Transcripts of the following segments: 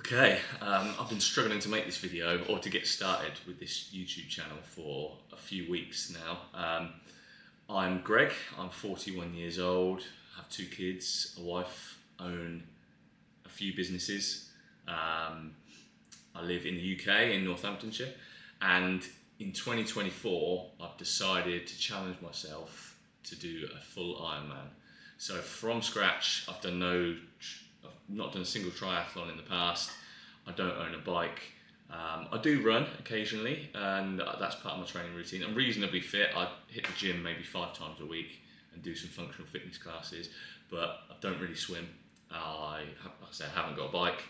Okay, I've been struggling to make this video or to get started with this YouTube channel for a few weeks now. I'm Greg, I'm 41 years old, have 2 kids, a wife, own a few businesses. I live in the UK in Northamptonshire, and in 2024 I've decided to challenge myself to do a full Ironman. So from scratch, I've not done a single triathlon in the past. I don't own a bike. I do run occasionally, and that's part of my training routine. I'm reasonably fit. I hit the gym maybe 5 times a week and do some functional fitness classes, but I don't really swim. Like I say, I haven't got a bike.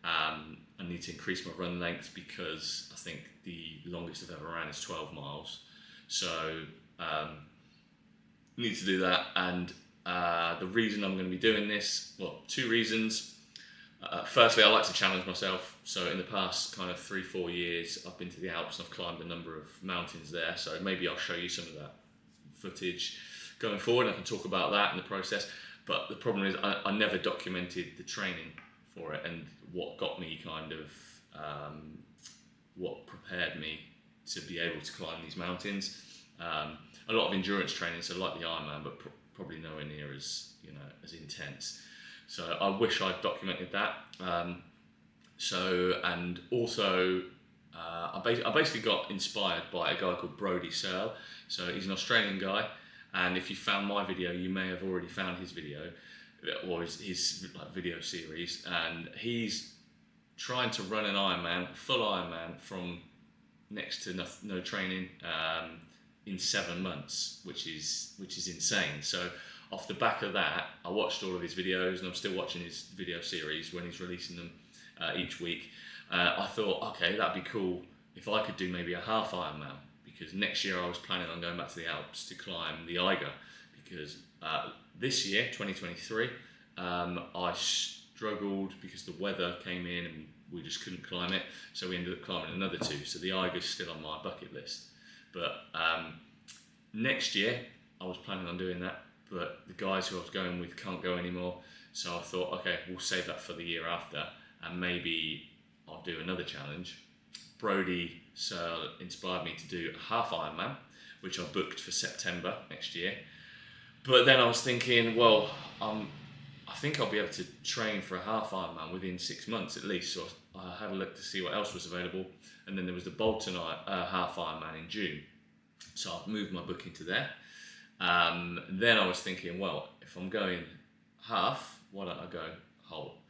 I need to increase my run length because I think the longest I've ever ran is 12 miles. So I need to do that, and the reason I'm going to be doing this, well, 2 reasons. Firstly, I like to challenge myself. So in the past kind of 3-4 years, I've been to the Alps and I've climbed a number of mountains there. So maybe I'll show you some of that footage going forward. I can talk about that in the process. But the problem is I never documented the training for it and what got me kind of, what prepared me to be able to climb these mountains. A lot of endurance training, so like the Ironman, but probably nowhere near as as intense. So I wish I'd documented that. And also I basically got inspired by a guy called Brodie Searle. So he's an Australian guy, and if you found my video, you may have already found his video or his video series, and he's trying to run an Ironman, full Ironman, from next to no training in 7 months, which is insane. So off the back of that, I watched all of his videos, and I'm still watching his video series when he's releasing them each week. I thought, okay, that'd be cool if I could do maybe a half Ironman, because next year I was planning on going back to the Alps to climb the Eiger, because this year, 2023, I struggled because the weather came in and we just couldn't climb it, so we ended up climbing another 2. So the Eiger's still on my bucket list. But next year, I was planning on doing that, but the guys who I was going with can't go anymore. So I thought, okay, we'll save that for the year after, and maybe I'll do another challenge. Brodie Searle inspired me to do a half Ironman, which I booked for September next year. But then I was thinking, well, I think I'll be able to train for a half Ironman within 6 months at least. So I had a look to see what else was available, and then there was the Bolton half Ironman in June. So I've moved my booking to there. Then I was thinking, well, if I'm going half, why don't I go whole?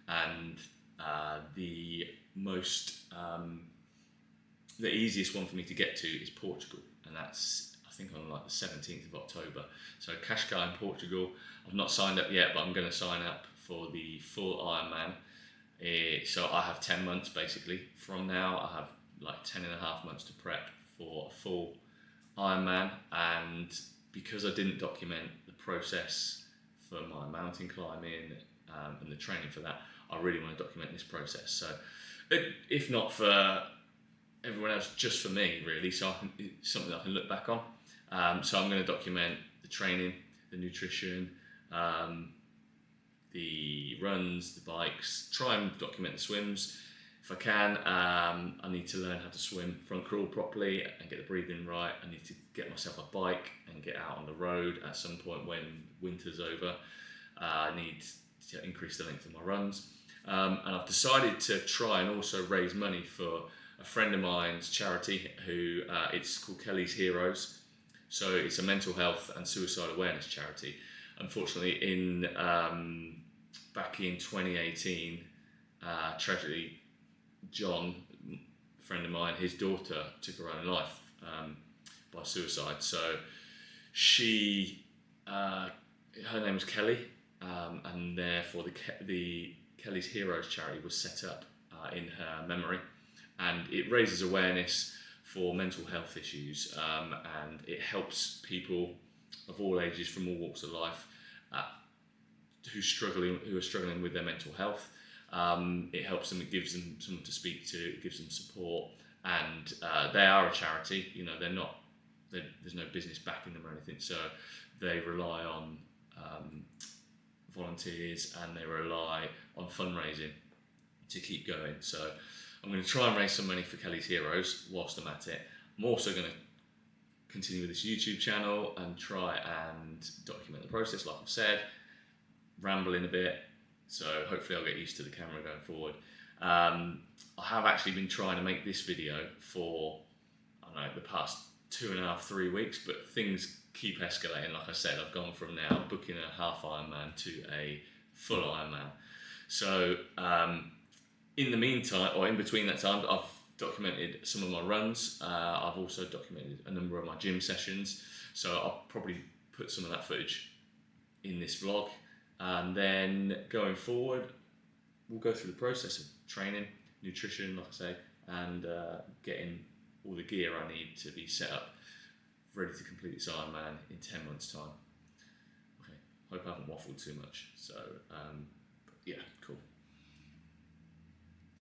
And the easiest one for me to get to is Portugal, and that's, I think, on like the 17th of October. So Cascais in Portugal. I've not signed up yet, but I'm going to sign up for the full Ironman. So I have 10 months basically from now. I have like 10 and a half months to prep for a full Ironman, and because I didn't document the process for my mountain climbing and the training for that, I really want to document this process. So if not for everyone else, just for me really, so it's something I can look back on. So I'm going to document the training, the nutrition, the runs, the bikes, try and document the swims. If I can, I need to learn how to swim front crawl properly and get the breathing right. I need to get myself a bike and get out on the road at some point when winter's over. I need to increase the length of my runs. And I've decided to try and also raise money for a friend of mine's charity who it's called Kelly's Heroes. So it's a mental health and suicide awareness charity. Unfortunately, back in 2018, tragically, John, a friend of mine, his daughter took her own life by suicide. So her name was Kelly, and therefore the Kelly's Heroes charity was set up in her memory, and it raises awareness for mental health issues, and it helps people of all ages from all walks of life who are struggling with their mental health. It helps them, it gives them someone to speak to, it gives them support, and they are a charity. There's no business backing them or anything, so they rely on volunteers and they rely on fundraising to keep going. So I'm going to try and raise some money for Kelly's Heroes whilst I'm at it. I'm also going to continue with this YouTube channel and try and document the process, like I've said, rambling a bit, so hopefully I'll get used to the camera going forward. I have actually been trying to make this video for, I don't know, the past 2.5, 3 weeks, but things keep escalating. Like I said, I've gone from now booking a half Ironman to a full Ironman. So in the meantime, or in between that time, I've documented some of my runs. I've also documented a number of my gym sessions. So I'll probably put some of that footage in this vlog. And then going forward, we'll go through the process of training, nutrition, like I say, and getting all the gear I need to be set up, ready to complete this Ironman in 10 months' time. Okay, hope I haven't waffled too much. So, yeah, cool.